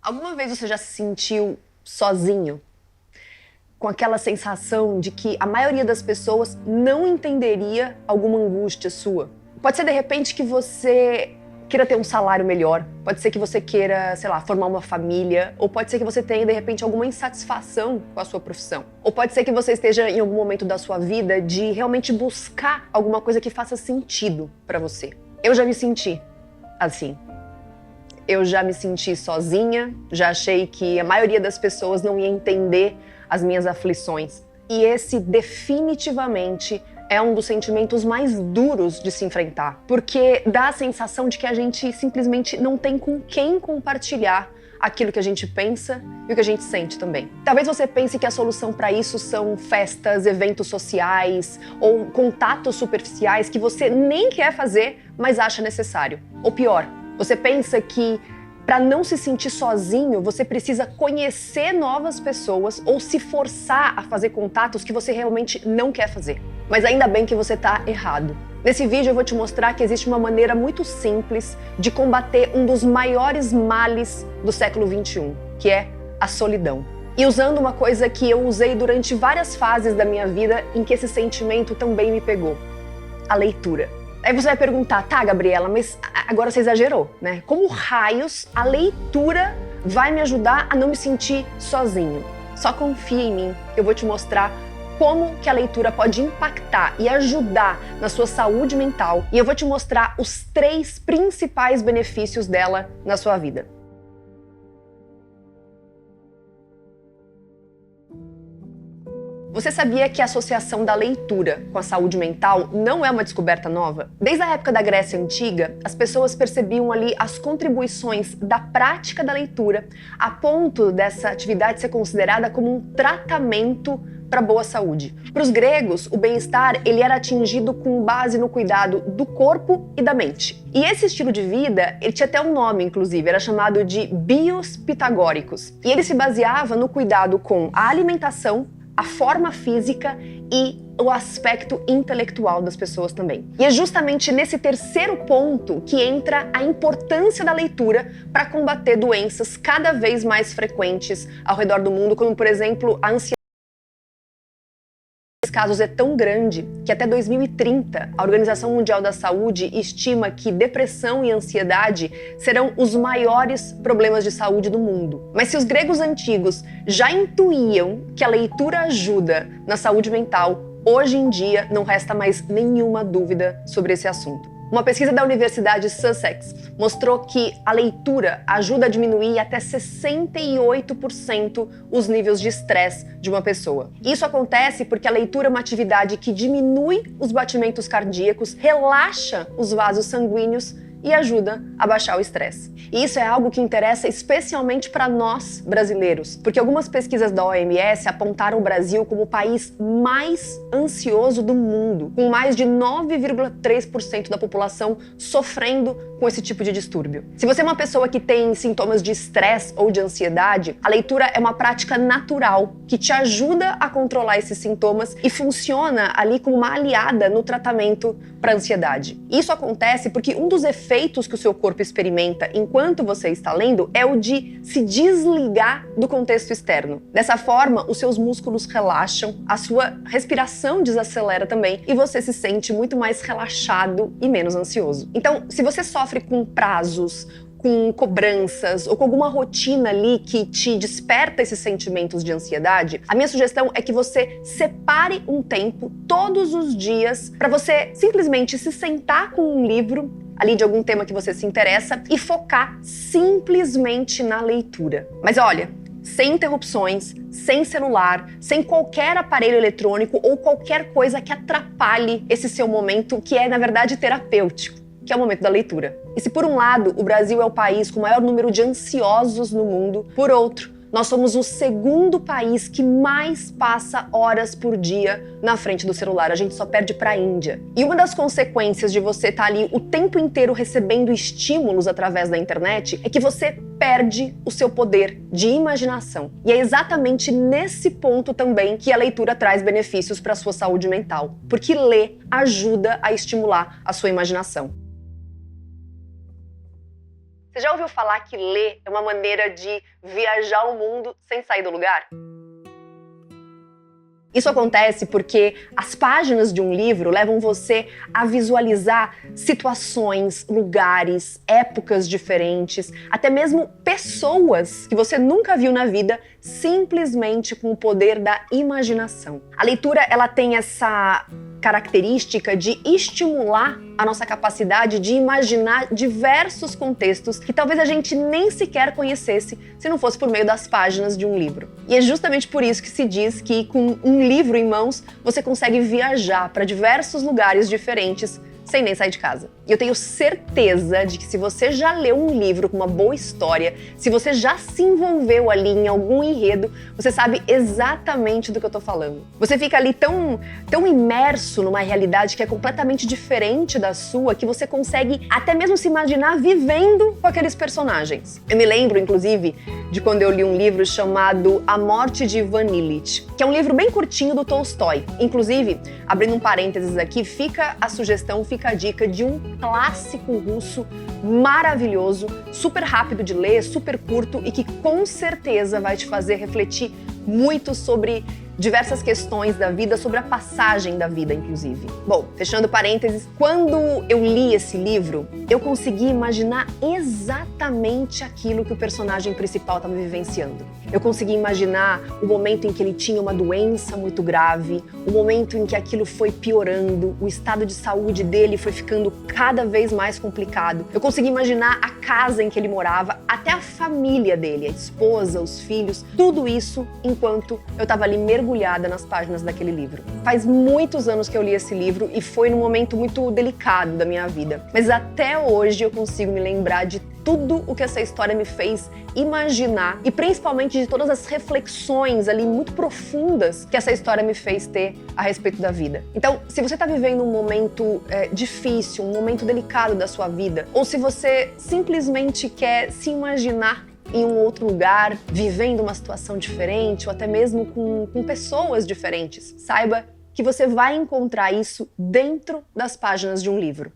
Alguma vez você já se sentiu sozinho? Com aquela sensação de que a maioria das pessoas não entenderia alguma angústia sua? Pode ser de repente que você queira ter um salário melhor, pode ser que você queira, sei lá, formar uma família, ou pode ser que você tenha de repente alguma insatisfação com a sua profissão. Ou pode ser que você esteja em algum momento da sua vida de realmente buscar alguma coisa que faça sentido pra você. Eu já me senti assim. Eu já me senti sozinha, já achei que a maioria das pessoas não ia entender as minhas aflições. E esse definitivamente é um dos sentimentos mais duros de se enfrentar, porque dá a sensação de que a gente simplesmente não tem com quem compartilhar aquilo que a gente pensa e o que a gente sente também. Talvez você pense que a solução para isso são festas, eventos sociais ou contatos superficiais que você nem quer fazer, mas acha necessário. Ou pior, você pensa que para não se sentir sozinho, você precisa conhecer novas pessoas ou se forçar a fazer contatos que você realmente não quer fazer. Mas ainda bem que você está errado. Nesse vídeo eu vou te mostrar que existe uma maneira muito simples de combater um dos maiores males do século XXI, que é a solidão. E usando uma coisa que eu usei durante várias fases da minha vida em que esse sentimento também me pegou: a leitura. Aí você vai perguntar, tá, Gabriela, mas agora você exagerou, né? Como raios a leitura vai me ajudar a não me sentir sozinho? Só confia em mim, eu vou te mostrar como que a leitura pode impactar e ajudar na sua saúde mental, e eu vou te mostrar os 3 principais benefícios dela na sua vida. Você sabia que a associação da leitura com a saúde mental não é uma descoberta nova? Desde a época da Grécia Antiga, as pessoas percebiam ali as contribuições da prática da leitura a ponto dessa atividade ser considerada como um tratamento para boa saúde. Para os gregos, o bem-estar ele era atingido com base no cuidado do corpo e da mente. E esse estilo de vida, ele tinha até um nome, inclusive, era chamado de bios pitagóricos. E ele se baseava no cuidado com a alimentação, a forma física e o aspecto intelectual das pessoas também. E é justamente nesse terceiro ponto que entra a importância da leitura para combater doenças cada vez mais frequentes ao redor do mundo, como por exemplo a ansiedade. Casos é tão grande que até 2030 a Organização Mundial da Saúde estima que depressão e ansiedade serão os maiores problemas de saúde do mundo. Mas se os gregos antigos já intuíam que a leitura ajuda na saúde mental, hoje em dia não resta mais nenhuma dúvida sobre esse assunto. Uma pesquisa da Universidade Sussex mostrou que a leitura ajuda a diminuir até 68% os níveis de estresse de uma pessoa. Isso acontece porque a leitura é uma atividade que diminui os batimentos cardíacos, relaxa os vasos sanguíneos e ajuda a baixar o estresse. E isso é algo que interessa especialmente para nós brasileiros, porque algumas pesquisas da OMS apontaram o Brasil como o país mais ansioso do mundo, com mais de 9,3% da população sofrendo com esse tipo de distúrbio. Se você é uma pessoa que tem sintomas de estresse ou de ansiedade, a leitura é uma prática natural que te ajuda a controlar esses sintomas e funciona ali como uma aliada no tratamento para a ansiedade. Isso acontece porque um dos efeitos que o seu corpo experimenta enquanto você está lendo é o de se desligar do contexto externo. Dessa forma, os seus músculos relaxam, a sua respiração desacelera também e você se sente muito mais relaxado e menos ansioso. Então, se você sofre com prazos, com cobranças ou com alguma rotina ali que te desperta esses sentimentos de ansiedade, a minha sugestão é que você separe um tempo todos os dias para você simplesmente se sentar com um livro ali de algum tema que você se interessa e focar simplesmente na leitura. Mas olha, sem interrupções, sem celular, sem qualquer aparelho eletrônico ou qualquer coisa que atrapalhe esse seu momento, que é na verdade terapêutico, que é o momento da leitura. E se por um lado o Brasil é o país com o maior número de ansiosos no mundo, por outro, nós somos o segundo país que mais passa horas por dia na frente do celular. A gente só perde para a Índia. E uma das consequências de você estar ali o tempo inteiro recebendo estímulos através da internet é que você perde o seu poder de imaginação. E é exatamente nesse ponto também que a leitura traz benefícios para a sua saúde mental, porque ler ajuda a estimular a sua imaginação. Você já ouviu falar que ler é uma maneira de viajar o mundo sem sair do lugar? Isso acontece porque as páginas de um livro levam você a visualizar situações, lugares, épocas diferentes, até mesmo pessoas que você nunca viu na vida, simplesmente com o poder da imaginação. A leitura, ela tem essa característica de estimular a nossa capacidade de imaginar diversos contextos que talvez a gente nem sequer conhecesse se não fosse por meio das páginas de um livro. E é justamente por isso que se diz que com um livro em mãos você consegue viajar para diversos lugares diferentes sem nem sair de casa. E eu tenho certeza de que se você já leu um livro com uma boa história, se você já se envolveu ali em algum enredo, você sabe exatamente do que eu tô falando. Você fica ali tão imerso numa realidade que é completamente diferente da sua, que você consegue até mesmo se imaginar vivendo com aqueles personagens. Eu me lembro, inclusive, de quando eu li um livro chamado A Morte de Ivan Ilitch, que é um livro bem curtinho do Tolstói. Inclusive, abrindo um parênteses aqui, fica a sugestão, fica a dica de um clássico russo maravilhoso, super rápido de ler, super curto e que com certeza vai te fazer refletir muito sobre diversas questões da vida, sobre a passagem da vida, inclusive. Bom, fechando parênteses, quando eu li esse livro, eu consegui imaginar exatamente aquilo que o personagem principal estava vivenciando. Eu consegui imaginar o momento em que ele tinha uma doença muito grave, o momento em que aquilo foi piorando, o estado de saúde dele foi ficando cada vez mais complicado. Eu consegui imaginar a casa em que ele morava, até a família dele, a esposa, os filhos, tudo isso enquanto eu estava ali mergulhada nas páginas daquele livro. Faz muitos anos que eu li esse livro e foi num momento muito delicado da minha vida. Mas até hoje eu consigo me lembrar de tudo o que essa história me fez imaginar e principalmente de todas as reflexões ali muito profundas que essa história me fez ter a respeito da vida. Então, se você está vivendo um momento difícil, um momento delicado da sua vida, ou se você simplesmente quer se imaginar em um outro lugar, vivendo uma situação diferente ou até mesmo com pessoas diferentes, saiba que você vai encontrar isso dentro das páginas de um livro.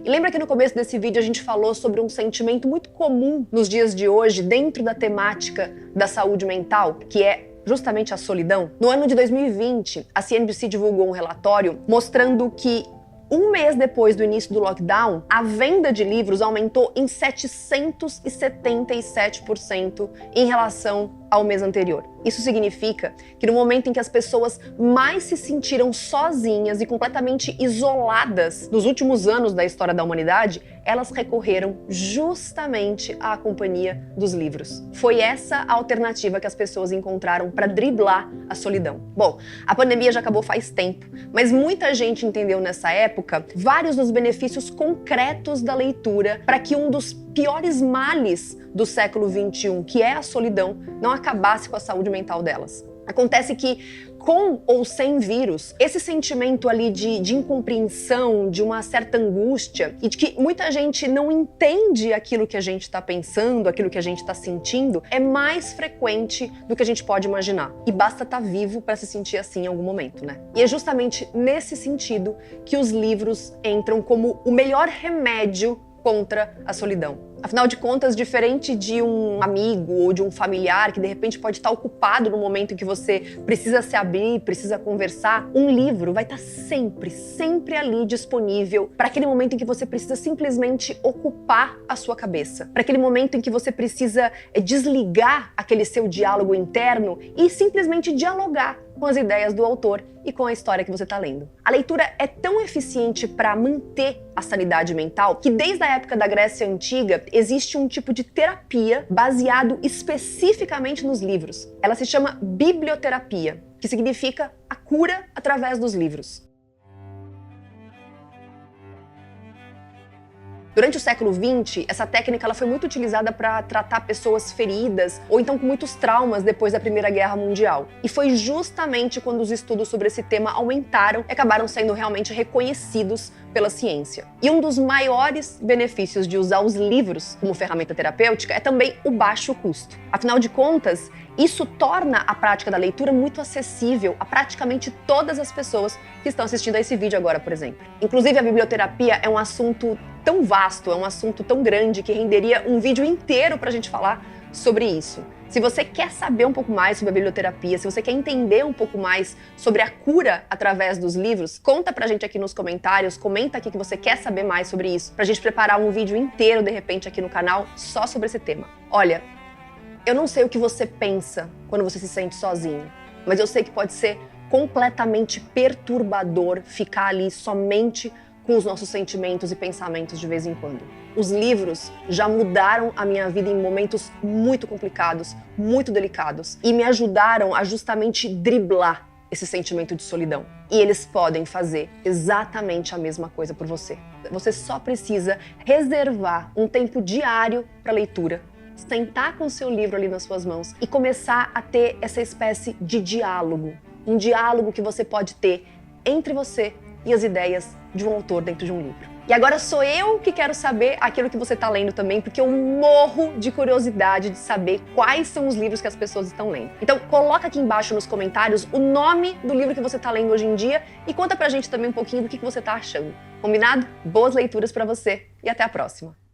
E lembra que no começo desse vídeo a gente falou sobre um sentimento muito comum nos dias de hoje dentro da temática da saúde mental, que é justamente a solidão? No ano de 2020, a CNBC divulgou um relatório mostrando que um mês depois do início do lockdown, a venda de livros aumentou em 777% em relação ao mês anterior. Isso significa que no momento em que as pessoas mais se sentiram sozinhas e completamente isoladas nos últimos anos da história da humanidade, elas recorreram justamente à companhia dos livros. Foi essa a alternativa que as pessoas encontraram para driblar a solidão. Bom, a pandemia já acabou faz tempo, mas muita gente entendeu nessa época vários dos benefícios concretos da leitura para que um dos piores males do século XXI, que é a solidão, não acabasse com a saúde mental delas. Acontece que, com ou sem vírus, esse sentimento ali de incompreensão, de uma certa angústia e de que muita gente não entende aquilo que a gente está pensando, aquilo que a gente está sentindo, é mais frequente do que a gente pode imaginar. E basta estar vivo para se sentir assim em algum momento, né? E é justamente nesse sentido que os livros entram como o melhor remédio contra a solidão. Afinal de contas, diferente de um amigo ou de um familiar que de repente pode estar ocupado no momento em que você precisa se abrir, precisa conversar, um livro vai estar sempre ali disponível para aquele momento em que você precisa simplesmente ocupar a sua cabeça, para aquele momento em que você precisa desligar aquele seu diálogo interno e simplesmente dialogar com as ideias do autor e com a história que você está lendo. A leitura é tão eficiente para manter a sanidade mental que desde a época da Grécia Antiga existe um tipo de terapia baseado especificamente nos livros. Ela se chama biblioterapia, que significa a cura através dos livros. Durante o século XX, essa técnica ela foi muito utilizada para tratar pessoas feridas ou então com muitos traumas depois da Primeira Guerra Mundial. E foi justamente quando os estudos sobre esse tema aumentaram e acabaram sendo realmente reconhecidos pela ciência. E um dos maiores benefícios de usar os livros como ferramenta terapêutica é também o baixo custo. Afinal de contas, isso torna a prática da leitura muito acessível a praticamente todas as pessoas que estão assistindo a esse vídeo agora, por exemplo. Inclusive, a biblioterapia é um assunto tão vasto, é um assunto tão grande que renderia um vídeo inteiro pra gente falar sobre isso. Se você quer saber um pouco mais sobre a biblioterapia, se você quer entender um pouco mais sobre a cura através dos livros, conta pra gente aqui nos comentários, comenta aqui que você quer saber mais sobre isso, pra gente preparar um vídeo inteiro, de repente, aqui no canal, só sobre esse tema. Olha, eu não sei o que você pensa quando você se sente sozinho, mas eu sei que pode ser completamente perturbador ficar ali somente com os nossos sentimentos e pensamentos de vez em quando. Os livros já mudaram a minha vida em momentos muito complicados, muito delicados, e me ajudaram a justamente driblar esse sentimento de solidão. E eles podem fazer exatamente a mesma coisa por você. Você só precisa reservar um tempo diário para leitura, sentar com o seu livro ali nas suas mãos e começar a ter essa espécie de diálogo. Um diálogo que você pode ter entre você e as ideias de um autor dentro de um livro. E agora sou eu que quero saber aquilo que você está lendo também, porque eu morro de curiosidade de saber quais são os livros que as pessoas estão lendo. Então coloca aqui embaixo nos comentários o nome do livro que você está lendo hoje em dia e conta pra gente também um pouquinho do que você está achando. Combinado? Boas leituras para você e até a próxima!